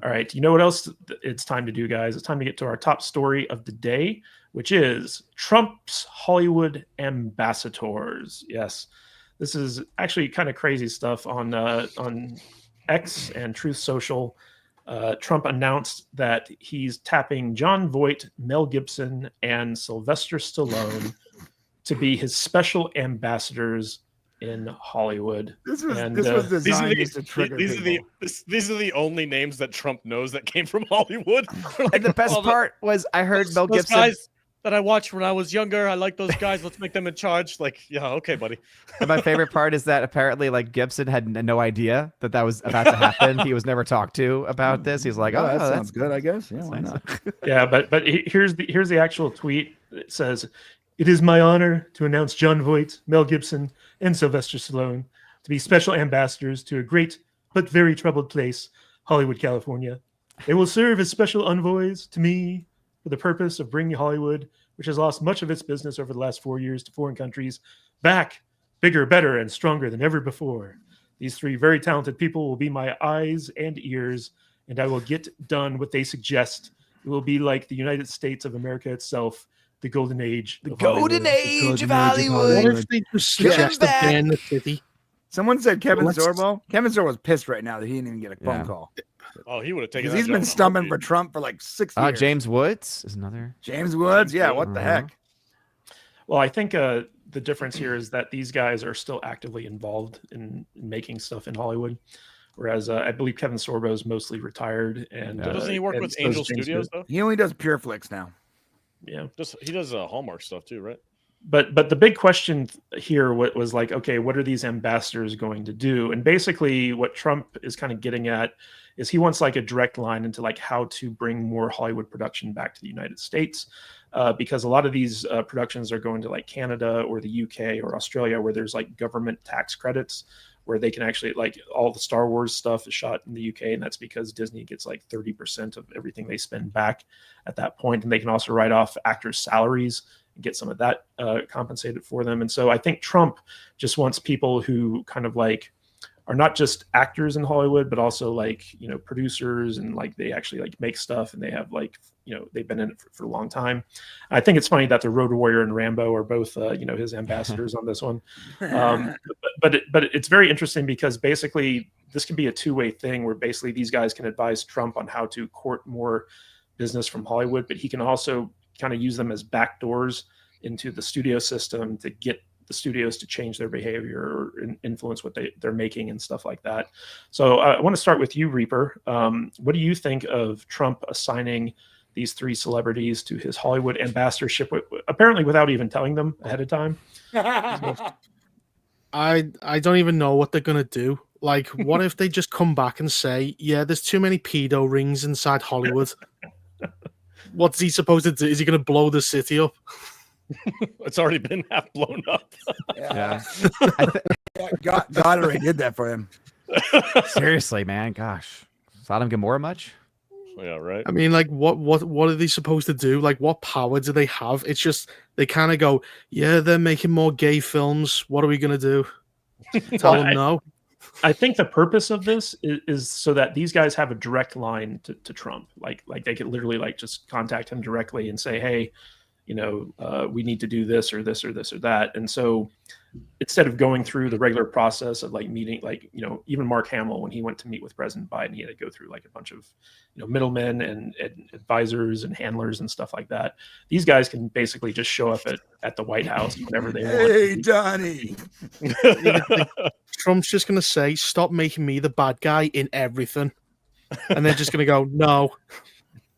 All right. You know what else it's time to do, guys? It's time to get to our top story of the day, which is Trump's Hollywood ambassadors. Yes, this is actually kind of crazy stuff on X and Truth Social. Trump announced that he's tapping Jon Voight, Mel Gibson, and Sylvester Stallone to be his special ambassadors in Hollywood. This was designed just to trigger people. These are the only names that Trump knows that came from Hollywood. Like, and the best part was I heard Mel Gibson. Guys that I watched when I was younger. I like those guys. Let's make them in charge. Like, yeah, okay, buddy. And my favorite part is that apparently, like, Gibson had no idea that was about to happen. He was never talked to about this. He's like, "Oh, that sounds good, I guess." Yeah, why not? Yeah, but here's the actual tweet. It says, "It is my honor to announce Jon Voight, Mel Gibson, and Sylvester Stallone to be special ambassadors to a great but very troubled place, Hollywood, California. They will serve as special envoys to me for the purpose of bringing Hollywood, which has lost much of its business over the last 4 years to foreign countries, back bigger, better, and stronger than ever before. These three very talented people will be my eyes and ears, and I will get done what they suggest. It will be like the United States of America itself, the golden age. The golden age of Hollywood. What if they just suggest to ban the city? Someone said Kevin Sorbo. Kevin Sorbo's pissed right now that he didn't even get a phone call. Oh, he would have taken. He's been stumping for Trump for like 6 years. James Woods is another. James Woods, yeah. What the heck? Well, I think the difference here is that these guys are still actively involved in making stuff in Hollywood, whereas I believe Kevin Sorbo is mostly retired. And doesn't he work with Angel Studios though? He only does Pure Flicks now. Yeah, he does Hallmark stuff too, right? But the big question here was like, okay, what are these ambassadors going to do? And basically, what Trump is kind of getting at is he wants like a direct line into like how to bring more Hollywood production back to the United States, because a lot of these productions are going to like Canada or the UK or Australia, where there's like government tax credits where they can actually, like, all the Star Wars stuff is shot in the UK, and that's because Disney gets like 30% of everything they spend back at that point, and they can also write off actors' salaries and get some of that compensated for them. And so I think Trump just wants people who kind of like are not just actors in Hollywood, but also like, you know, producers, and like they actually like make stuff, and they have like, you know, they've been in it for a long time. I think it's funny that the Road Warrior and Rambo are both, you know, his ambassadors on this one. But it's very interesting because basically this can be a two-way thing where basically these guys can advise Trump on how to court more business from Hollywood, but he can also kind of use them as backdoors into the studio system to get the studios to change their behavior or influence what they're making and stuff like that. So I want to start with you, Reaper. What do you think of Trump assigning these three celebrities to his Hollywood ambassadorship, apparently without even telling them ahead of time? I don't even know what they're gonna do. Like, what if they just come back and say, yeah, there's too many pedo rings inside Hollywood? What's he supposed to do? Is he going to blow the city up? It's already been half blown up. Yeah. God already did that for him. Seriously, man. Gosh. Sodom Gomorrah much? Yeah, right. I mean, like, what are they supposed to do? Like, what power do they have? It's just, they kind of go, yeah, they're making more gay films. What are we going to do? Tell them no. I think the purpose of this is so that these guys have a direct line to Trump. Like they could literally like just contact him directly and say, hey, you know, we need to do this or this or this or that. And so instead of going through the regular process of like meeting, like, you know, even Mark Hamill, when he went to meet with President Biden, he had to go through like a bunch of, you know, middlemen and advisors and handlers and stuff like that. These guys can basically just show up at the White House whenever they want. Hey, Donnie. Trump's just going to say, stop making me the bad guy in everything. And they're just going to go, no.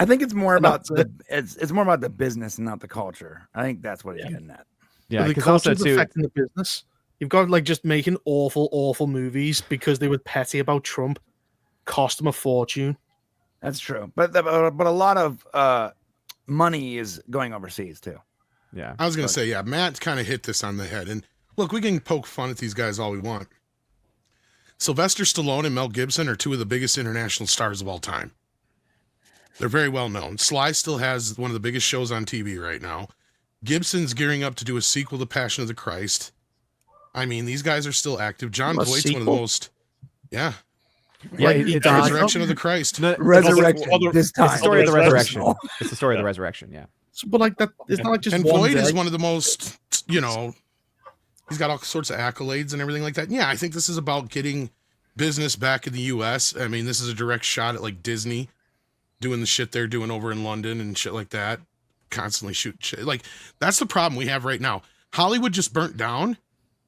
I think it's more about it's more about the business and not the culture. I think that's what he's getting at. Yeah, the culture's affecting the business. You've got like just making awful movies because they were petty about Trump, cost them a fortune. That's true, but a lot of money is going overseas too. Yeah, I was gonna say, yeah, Matt kind of hit this on the head. And look, we can poke fun at these guys all we want. Sylvester Stallone and Mel Gibson are two of the biggest international stars of all time. They're very well known. Sly still has one of the biggest shows on TV right now. Gibson's gearing up to do a sequel to Passion of the Christ. I mean, these guys are still active. Jon Voight's one of the most... Yeah. Yeah, Like, it's- he it's- died. Resurrection of the Christ. No, it's Resurrection. This it's time. the story of the Resurrection. resurrection. It's the story of the resurrection. Yeah. But like that, it's not like just And one Voight day. is one of the most, he's got all sorts of accolades and everything like that. Yeah, I think this is about getting business back in the U.S. I mean, this is a direct shot at like Disney doing the shit they're doing over in London and shit like that. Constantly shoot shit. Like, that's the problem we have right now. Hollywood just burnt down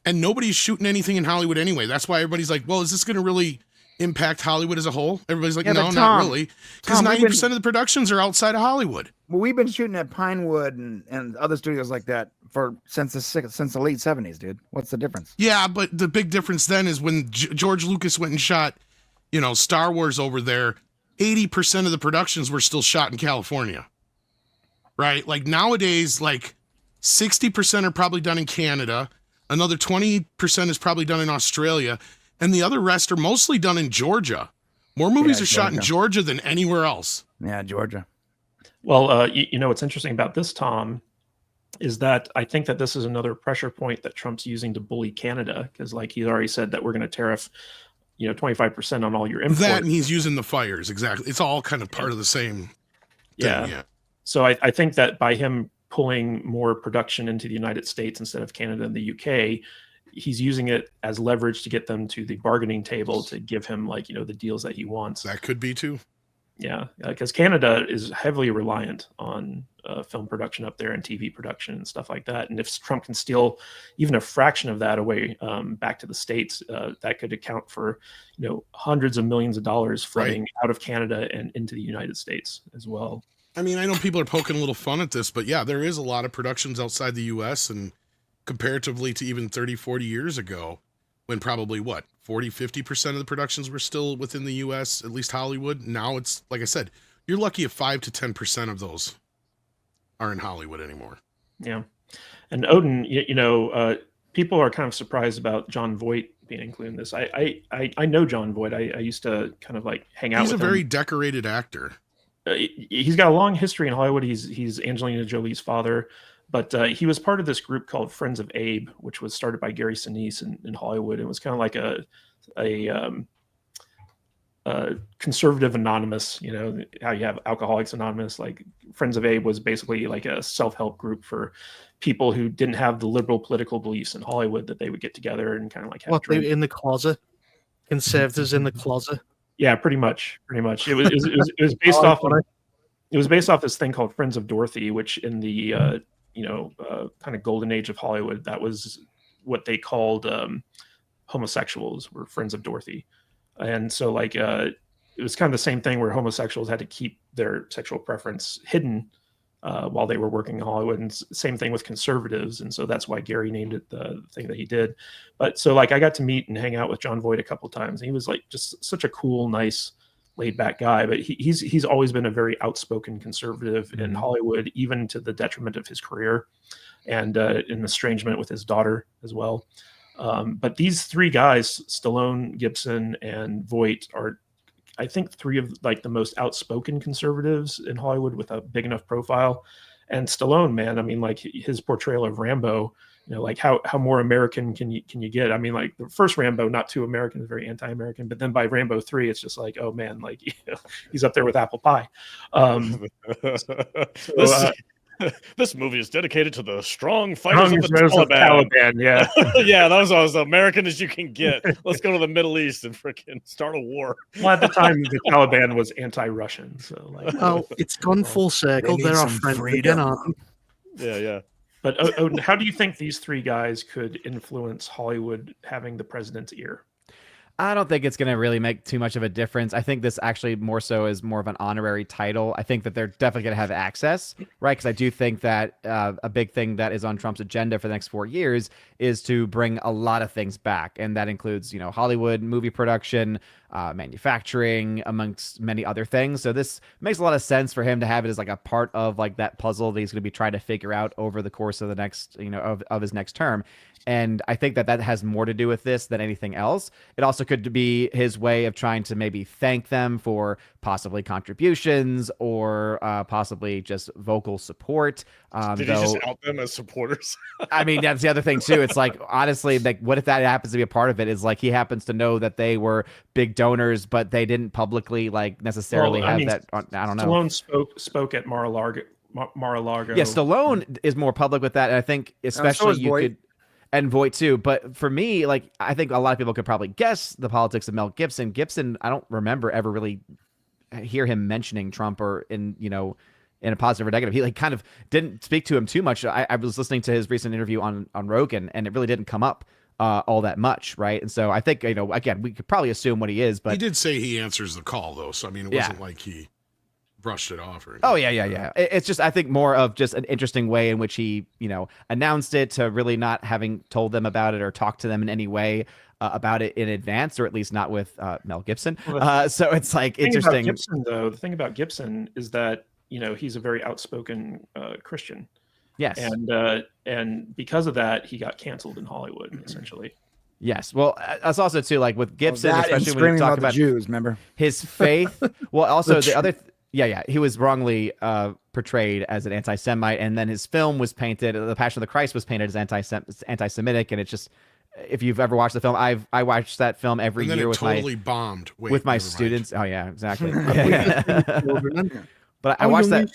and nobody's shooting anything in Hollywood anyway. That's why everybody's like, well, is this going to really impact Hollywood as a whole? Everybody's like, Yeah, no, but not Tom, really. Because Tom, we've 90% of the productions are outside of Hollywood. Well, we've been shooting at Pinewood and other studios like that since the late 70s, dude. What's the difference? Yeah, but the big difference then is when George Lucas went and shot, Star Wars over there, 80% of the productions were still shot in California. Right? Like nowadays, like 60% are probably done in Canada, another 20% is probably done in Australia, and the other rest are mostly done in Georgia. More movies Yeah, are shot in Georgia than anywhere else. Yeah, Georgia. Well, what's interesting about this, Tom, is that I think that this is another pressure point that Trump's using to bully Canada, because like he's already said that we're going to tariff 25% on all your imports. That and he's using the fires, exactly. It's all kind of part of the same thing, yeah. So I think that by him pulling more production into the United States instead of Canada and the UK, he's using it as leverage to get them to the bargaining table to give him the deals that he wants. That could be too. Yeah, because Canada is heavily reliant on film production up there and TV production and stuff like that. And if Trump can steal even a fraction of that away back to the States, that could account for hundreds of millions of dollars flooding out of Canada and into the United States as well. I mean, I know people are poking a little fun at this, but yeah, there is a lot of productions outside the U.S. and comparatively to even 30, 40 years ago, when probably 40, 50% of the productions were still within the U.S., at least Hollywood. Now it's, like I said, you're lucky if 5 to 10% of those are in Hollywood anymore. Yeah. And Odin, people are kind of surprised about Jon Voight being included in this. I know Jon Voight. I used to kind of hang out with him. He's a very decorated actor. He's got a long history in Hollywood. He's Angelina Jolie's father, but he was part of this group called Friends of Abe, which was started by Gary Sinise in Hollywood. It was kind of like a conservative anonymous, how you have Alcoholics Anonymous. Like Friends of Abe was basically like a self-help group for people who didn't have the liberal political beliefs in Hollywood, that they would get together and kind of have they in the closet, conservatives in the closet. Yeah, pretty much. It was based off of, it was based off this thing called Friends of Dorothy, which in the kind of golden age of Hollywood, that was what they called homosexuals, were Friends of Dorothy. And so it was kind of the same thing where homosexuals had to keep their sexual preference hidden while they were working in Hollywood, and same thing with conservatives. And so that's why Gary named it the thing that he did. But so I got to meet and hang out with Jon Voight a couple of times. He was just such a cool, nice, laid back guy, but he's always been a very outspoken conservative in Hollywood, even to the detriment of his career and an estrangement with his daughter as well. But these three guys, Stallone, Gibson, and Voight, are, I think, three of the most outspoken conservatives in Hollywood with a big enough profile. And Stallone, man, I mean, his portrayal of Rambo, how more American can you get? I mean, the first Rambo, not too American, is very anti-American, but then by Rambo 3, it's just oh man, he's up there with apple pie. This movie is dedicated to the strong fighters of the Taliban. Yeah. Yeah, that was as American as you can get. Let's go to the Middle East and freaking start a war. Well, at the time, the Taliban was anti-Russian, so it's gone full circle. They're our friends again, aren't they? Yeah. But Odin, how do you think these three guys could influence Hollywood having the president's ear? I don't think it's going to really make too much of a difference. I think this actually more so is more of an honorary title. I think that they're definitely going to have access, right? Because I do think that a big thing that is on Trump's agenda for the next 4 years is to bring a lot of things back. And that includes, Hollywood, movie production, manufacturing, amongst many other things. So this makes a lot of sense for him to have it as a part of that puzzle that he's going to be trying to figure out over the course of the next, of his next term. And I think that has more to do with this than anything else. It also could be his way of trying to maybe thank them for possibly contributions or possibly just vocal support. Did he just out them as supporters? I mean, that's the other thing too. It's like, honestly, like, what if that happens to be a part of it? Is like he happens to know that they were big donors, but they didn't publicly like necessarily have that. I don't know. Stallone spoke at Mar-a-Lago. Yeah, Stallone is more public with that, and I think especially is you Voight. could. And Voight too, but for me, like, I think a lot of people could probably guess the politics of Mel Gibson. Gibson, I don't remember ever really hear him mentioning Trump or in a positive or negative. He like kind of didn't speak to him too much. I was listening to his recent interview on Rogan, and it really didn't come up all that much, right? And so I think again, we could probably assume what he is, but he did say he answers the call though, so I mean, it wasn't like he brushed it off or anything. Oh yeah. It's just, I think, more of just an interesting way in which he announced it, to really not having told them about it or talked to them in any way about it in advance, or at least not with Mel Gibson. So it's like interesting. The thing about Gibson is that he's a very outspoken Christian. Yes, and because of that, he got canceled in Hollywood essentially. Yes. Well, that's also too, like with Gibson, especially when you talk about Jews, remember his faith. Well, also the other. Yeah. He was wrongly portrayed as an anti-Semite, and then his film was painted. The Passion of the Christ was painted as anti-Semitic, and it's just, if you've ever watched the film, I watched that film every and then year it with totally bombed. Wait, with my never mind. students. Oh yeah, exactly. But I watched that.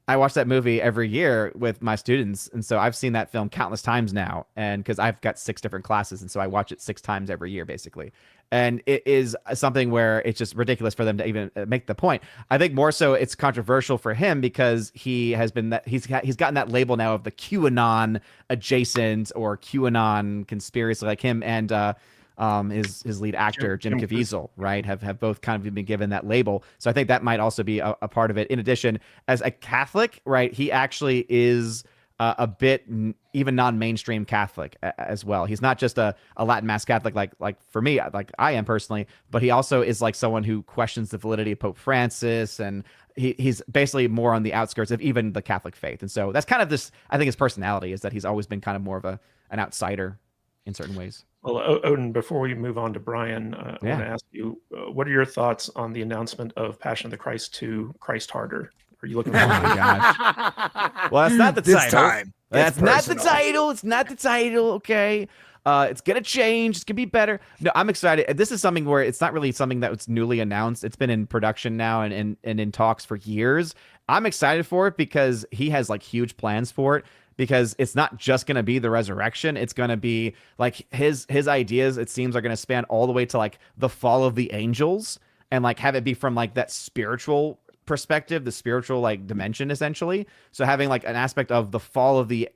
I watch that movie every year with my students, and so I've seen that film countless times now, and because I've got 6 different classes, and so I watch it 6 times every year basically. And it is something where it's just ridiculous for them to even make the point. I think more so it's controversial for him because he has been he's gotten that label now of the QAnon adjacent or QAnon conspiracy, like him and his lead actor Jim Caviezel, right, have both kind of been given that label. So I think that might also be a part of it. In addition, as a Catholic, right, he actually is a bit even non-mainstream Catholic as well. He's not just a Latin Mass Catholic like for me, like I am personally, but he also is like someone who questions the validity of Pope Francis, and he's basically more on the outskirts of even the Catholic faith. And so that's kind of this, I think his personality is that he's always been kind of more of an outsider in certain ways. Well, Odin, before we move on to Brian, I want to ask you, what are your thoughts on the announcement of Passion of the Christ 2, Christ Harder? Are you looking forward to it? Gosh. Well, that's not the title. That's not the title. It's not the title. Okay. It's going to change. It's going to be better. No, I'm excited. This is something where it's not really something that was newly announced. It's been in production now and in talks for years. I'm excited for it because he has like huge plans for it. Because it's not just going to be the resurrection. It's going to be like his ideas, it seems, are going to span all the way to like the fall of the angels, and like have it be from like that spiritual perspective, the spiritual like dimension essentially. So having like an aspect of the fall of the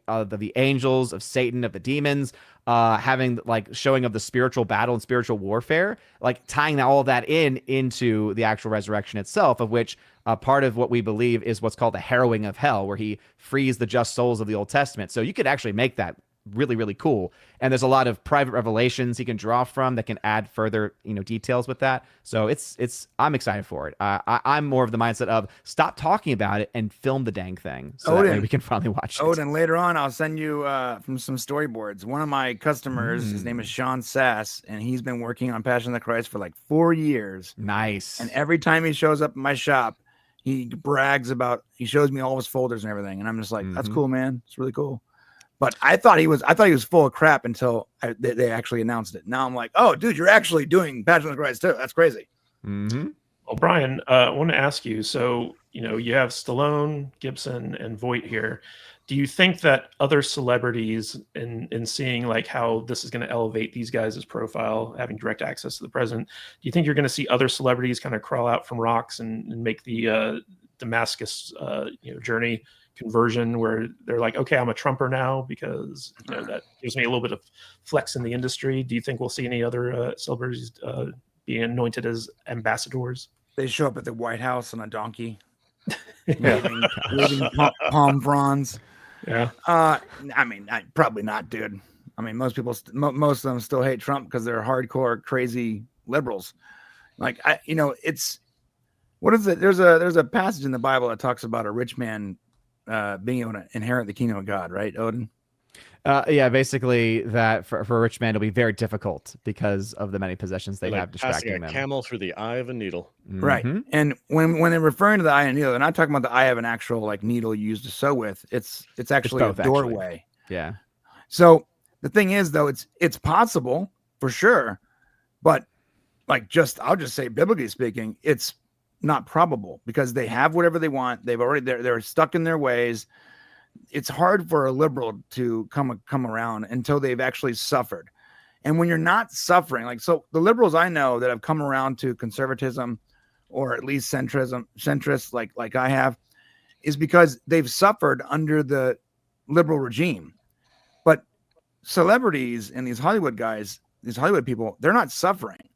angels, of Satan, of the demons, having like showing of the spiritual battle and spiritual warfare, like tying all of that into the actual resurrection itself, of which part of what we believe is what's called the harrowing of hell, where he frees the just souls of the Old Testament. So you could actually make that really, really cool. And there's a lot of private revelations he can draw from that can add further, details with that. So I'm excited for it. I'm more of the mindset of stop talking about it and film the dang thing, so that way we can finally watch it. Odin, later on, I'll send you from some storyboards. One of my customers, his name is Sean Sass, and he's been working on Passion of the Christ for like 4 years. Nice. And every time he shows up in my shop, he brags about, he shows me all his folders and everything. And I'm just like, that's cool, man. It's really cool. But I thought he was full of crap until they actually announced it. Now I'm like, oh, dude, you're actually doing Passion of the Christ too. That's crazy. Mm-hmm. Well, Brian, I want to ask you. So, you have Stallone, Gibson, and Voight here. Do you think that other celebrities, in seeing like how this is going to elevate these guys' profile, having direct access to the president, do you think you're going to see other celebrities kind of crawl out from rocks and make the Damascus journey conversion, where they're like, okay, I'm a Trumper now because that gives me a little bit of flex in the industry? Do you think we'll see any other celebrities being anointed as ambassadors? They show up at the White House on a donkey, waving palm fronds. Yeah. I mean, probably not, dude. I mean, most people, most of them still hate Trump because they're hardcore, crazy liberals. Like, it's, what is it? There's a passage in the Bible that talks about a rich man being able to inherit the kingdom of God, right, Odin? Yeah, basically that for a rich man it'll be very difficult because of the many possessions they Like have passing distracting a them. camel through the eye of a needle. Right. Mhm. And when they're referring to the eye of a needle, they're not talking about the eye of an actual like needle used to sew with. It's actually both, a actually. doorway. Yeah. So the thing is, though, it's possible for sure, but like I'll just say, biblically speaking, it's not probable because they have whatever they want. They're stuck in their ways. It's hard for a liberal to come around until they've actually suffered. And when you're not suffering, like, so the liberals I know that have come around to conservatism or at least centrists like I have, is because they've suffered under the liberal regime. But celebrities and these Hollywood guys, these Hollywood people, they're not suffering.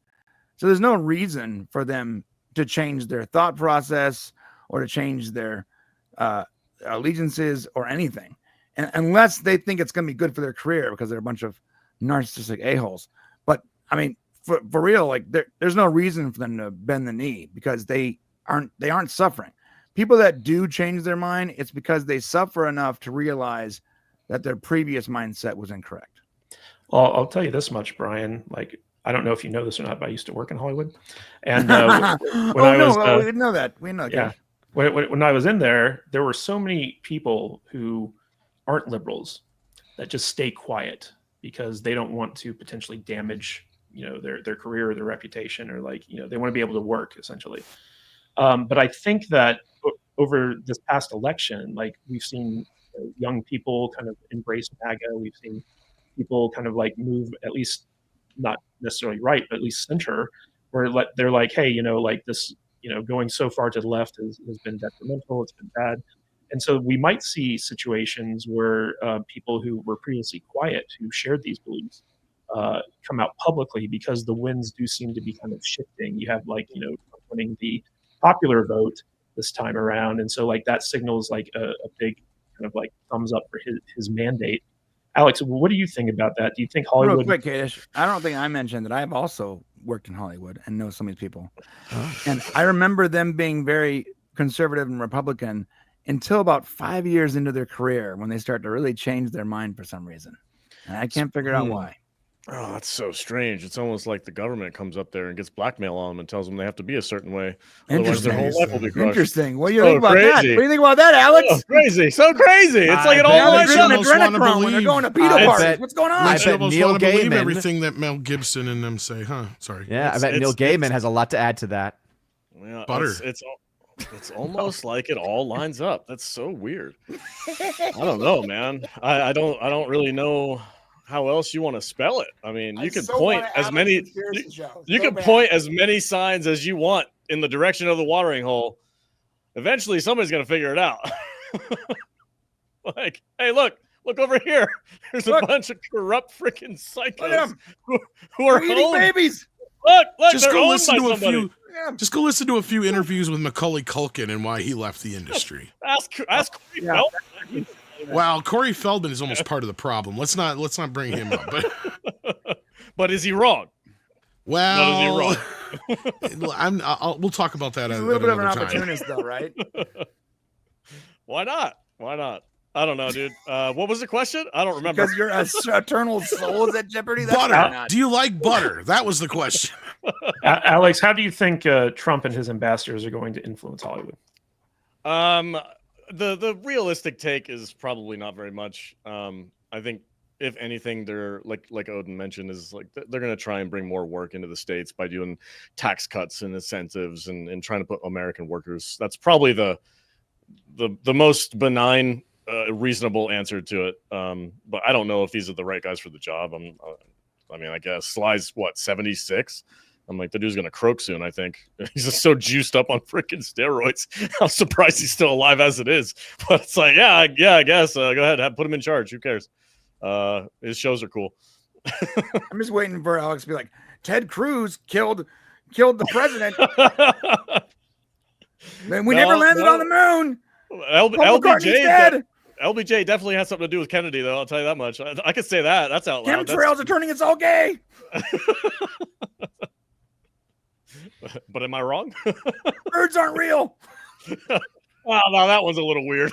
So there's no reason for them to change their thought process or to change their allegiances or anything, and unless they think it's going to be good for their career because they're a bunch of narcissistic a-holes. But I mean, for real, like there's no reason for them to bend the knee because they aren't suffering. People that do change their mind, it's because they suffer enough to realize that their previous mindset was incorrect. Well, I'll tell you this much, Brian. Like, I don't know if you know this or not, but I used to work in Hollywood, and when I was, we didn't know that. We didn't know that. yeah, when I was in there, there were so many people who aren't liberals that just stay quiet because they don't want to potentially damage, their career or their reputation, or like, they want to be able to work essentially. But I think that over this past election, like we've seen young people kind of embrace MAGA. We've seen people kind of like move, at least not necessarily right, but at least center, where they're like, hey, like this, going so far to the left has been detrimental. It's been bad. And so we might see situations where people who were previously quiet, who shared these beliefs, come out publicly because the winds do seem to be kind of shifting. You have like, winning the popular vote this time around. And so like that signals like a big kind of like thumbs up for his mandate. Alex, what do you think about that? Do you think Hollywood? Real quick, Kadish, I don't think I mentioned that I've also worked in Hollywood and know some of these people. And I remember them being very conservative and Republican until about 5 years into their career when they start to really change their mind for some reason. And I can't figure out why. Oh, that's so strange. It's almost like the government comes up there and gets blackmail on them and tells them they have to be a certain way. Otherwise, their whole life will be crushed. Interesting. What do you think about that? What do you think about that, Alex? Oh, crazy. So crazy. It's like it all lines up. They're going to pedo parties. What's going on? I bet Neil Gaiman. Everything that Mel Gibson and them say, huh? Sorry. Yeah, I bet Neil Gaiman has a lot to add to that. Yeah, Butter. It's almost like it all lines up. That's so weird. I don't know, man. I don't really know how else you want to spell it. I mean, you can point as many you can point as many signs as you want in the direction of the watering hole. Eventually somebody's going to figure it out. Like, hey, look over here. There's a bunch of corrupt freaking psychos who are eating babies. Look, just go listen to a few. Just go listen to a few interviews with Macaulay Culkin and why he left the industry. Ask Corey Feldman. Wow, Corey Feldman is almost part of the problem. Let's not bring him up. But is he wrong? Well, is he wrong? We'll talk about that. He's a little bit of an opportunist, though, right? Why not? I don't know, dude. What was the question? I don't remember. Because your eternal soul is at jeopardy. Butter. Do you like butter? That was the question. Alex, how do you think Trump and his ambassadors are going to influence Hollywood? The realistic take is probably not very much. I think if anything, they're like Odin mentioned, is like they're going to try and bring more work into the States by doing tax cuts and incentives and trying to put American workers. That's probably the most benign, reasonable answer to it. But I don't know if these are the right guys for the job. I guess Sly's 76. I'm like, the dude's going to croak soon, I think. He's just so juiced up on freaking steroids. I'm surprised he's still alive as it is. But it's like, yeah, I guess. Go ahead, put him in charge. Who cares? His shows are cool. I'm just waiting for Alex to be like, Ted Cruz killed the president. Man, we never landed on the moon. LBJ definitely has something to do with Kennedy, though. I'll tell you that much. I could say that. That's out loud. Chemtrails are turning us all gay. But am I wrong? Birds aren't real. Wow, now that one's a little weird.